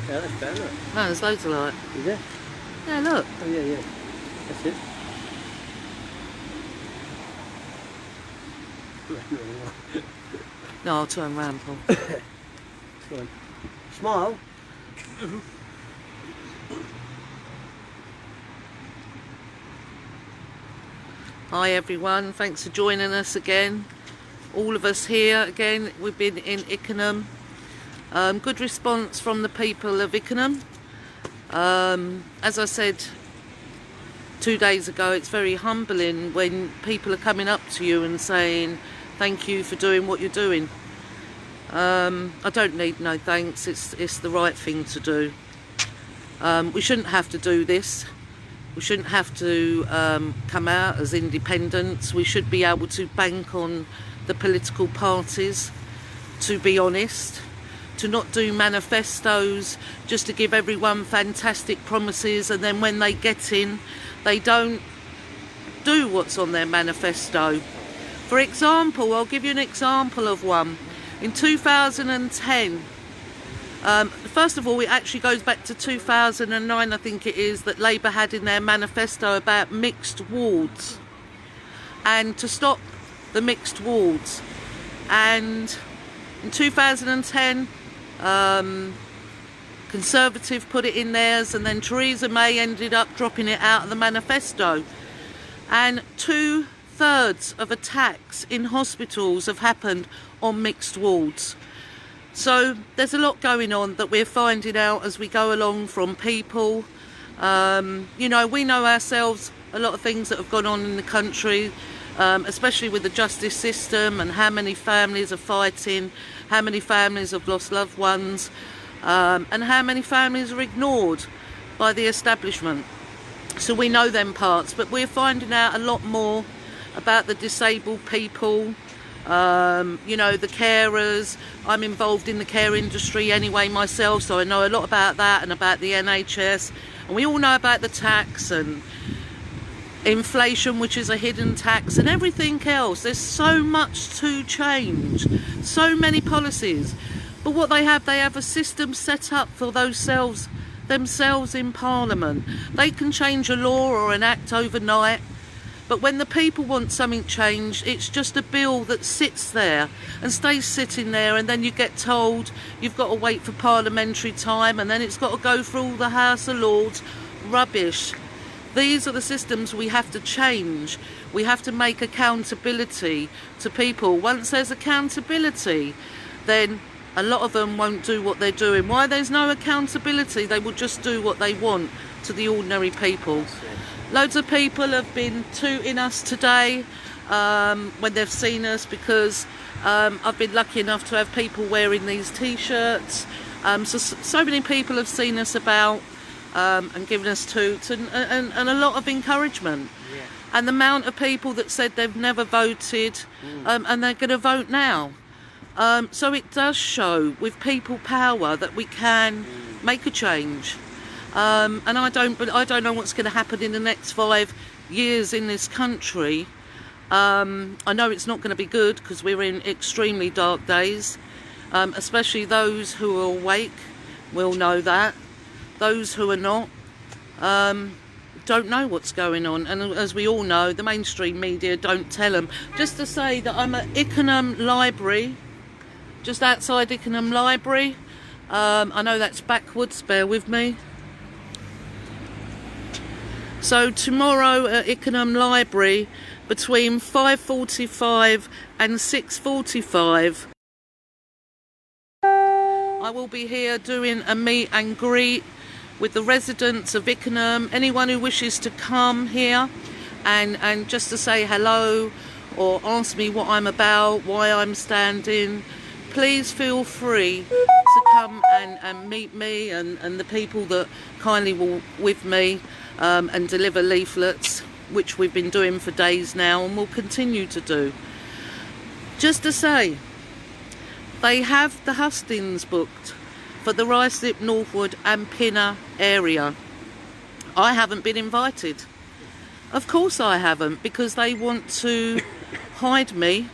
Yeah, that's better, look. No, there's loads of light. Is there? Yeah, look. Oh, yeah, yeah. That's it. No, I'll turn round, Paul. Go on. Smile. Hi everyone, thanks for joining us again. All of us here again. We've been in Ickenham. Good response from the people of Ickenham. As I said 2 days ago, it's very humbling when people are coming up to you and saying thank you for doing what you're doing. I don't need no thanks, it's the right thing to do. We shouldn't have to do this. We shouldn't have to come out as independents. We should be able to bank on the political parties, to be honest, to not do manifestos just to give everyone fantastic promises, and then when they get in, they don't do what's on their manifesto. For example, I'll give you an example of one. In 2010, first of all, it actually goes back to 2009, I think it is, that Labour had in their manifesto about mixed wards and to stop the mixed wards. And in 2010, Conservative put it in theirs, and then Theresa May ended up dropping it out of the manifesto. And 2/3 of attacks in hospitals have happened on mixed wards. So there's a lot going on that we're finding out as we go along from people. You know, we know ourselves a lot of things that have gone on in the country, especially with the justice system and how many families are fighting, how many families have lost loved ones, and how many families are ignored by the establishment. So we know them parts, but we're finding out a lot more about the disabled people, you know, the carers. I'm involved in the care industry anyway myself, so I know a lot about that and about the NHS. And we all know about the tax and inflation, which is a hidden tax, and everything else. There's so much to change, so many policies. But what they have a system set up for themselves in Parliament. They can change a law or an act overnight. But when the people want something changed, it's just a bill that sits there and stays sitting there, and then you get told you've got to wait for parliamentary time, and then it's got to go through all the House of Lords. Rubbish. These are the systems we have to change. We have to make accountability to people. Once there's accountability, then a lot of them won't do what they're doing. Why there's no accountability? They will just do what they want to the ordinary people. Loads of people have been tooting us today when they've seen us, because I've been lucky enough to have people wearing these t-shirts. So many people have seen us about and given us toots and a lot of encouragement. Yeah. And the amount of people that said they've never voted and they're going to vote now. So it does show with people power that we can make a change. And I don't know what's going to happen in the next 5 years in this country. I know it's not going to be good, because we're in extremely dark days. Especially those who are awake will know that. Those who are not don't know what's going on. And as we all know, the mainstream media don't tell them. Just to say that I'm at Ickenham Library, just outside Ickenham Library. I know that's backwards, bear with me. So tomorrow at Ickenham Library, between 5:45 and 6:45, I will be here doing a meet and greet with the residents of Ickenham. Anyone who wishes to come here and just to say hello or ask me what I'm about, why I'm standing, please feel free to come and meet me and the people that kindly walk with me and deliver leaflets, which we've been doing for days now and will continue to do. Just to say, they have the hustings booked for the Ruislip, Northwood and Pinner area. I haven't been invited. Of course I haven't, because they want to hide me.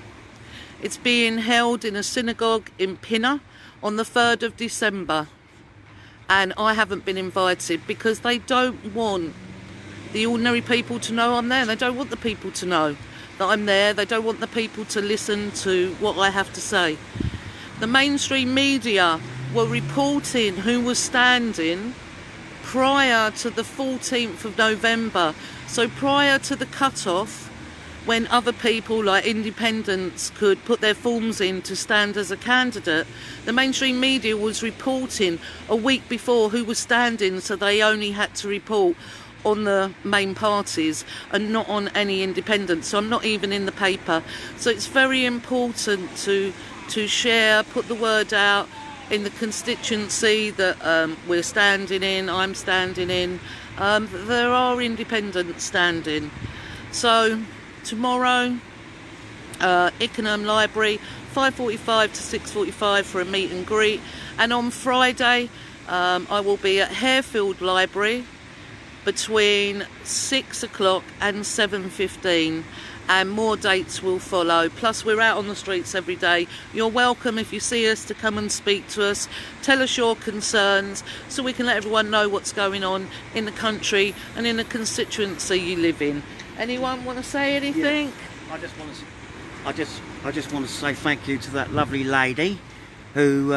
It's being held in a synagogue in Pinner on the 3rd of December. and I haven't been invited because they don't want the ordinary people to know I'm there. They don't want the people to know that I'm there. They don't want the people to listen to what I have to say. The mainstream media were reporting who was standing prior to the 14th of November. So prior to the cut-off, when other people like independents could put their forms in to stand as a candidate, the mainstream media was reporting a week before who was standing, so they only had to report on the main parties and not on any independents. So I'm not even in the paper. So it's very important to share, put the word out in the constituency that we're standing in, I'm standing in. There are independents standing. So tomorrow, Ickenham Library, 5:45 to 6:45 for a meet and greet. And on Friday, I will be at Harefield Library between 6 o'clock and 7:15, and more dates will follow. Plus we're out on the streets every day. You're welcome, if you see us, to come and speak to us, tell us your concerns, so we can let everyone know what's going on in the country and in the constituency you live in. Anyone want to say anything? Yeah. I just want to say thank you to that lovely lady who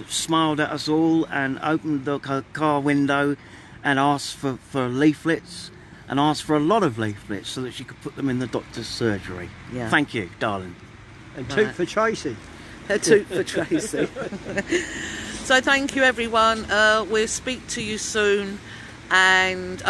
smiled at us all and opened the car window and asked for leaflets, and asked for a lot of leaflets so that she could put them in the doctor's surgery. Yeah. Thank you, darling. And toot for Tracy. A toot for Tracy. So thank you, everyone. We'll speak to you soon. And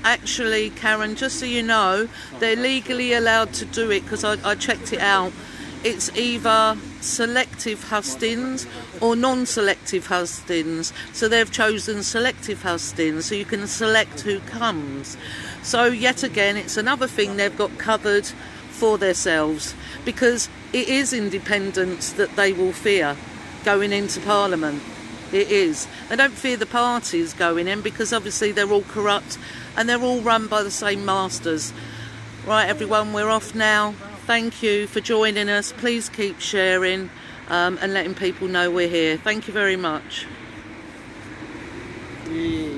actually, Karen, just so you know, they're legally allowed to do it, because I checked it out. It's either selective hustings or non-selective hustings. So they've chosen selective hustings, so you can select who comes. So yet again, it's another thing they've got covered for themselves, because it is independents that they will fear going into Parliament. It is. They don't fear the parties going in, because obviously they're all corrupt and they're all run by the same masters. Right, everyone, we're off now. Thank you for joining us. Please keep sharing and letting people know we're here. Thank you very much. Yeah.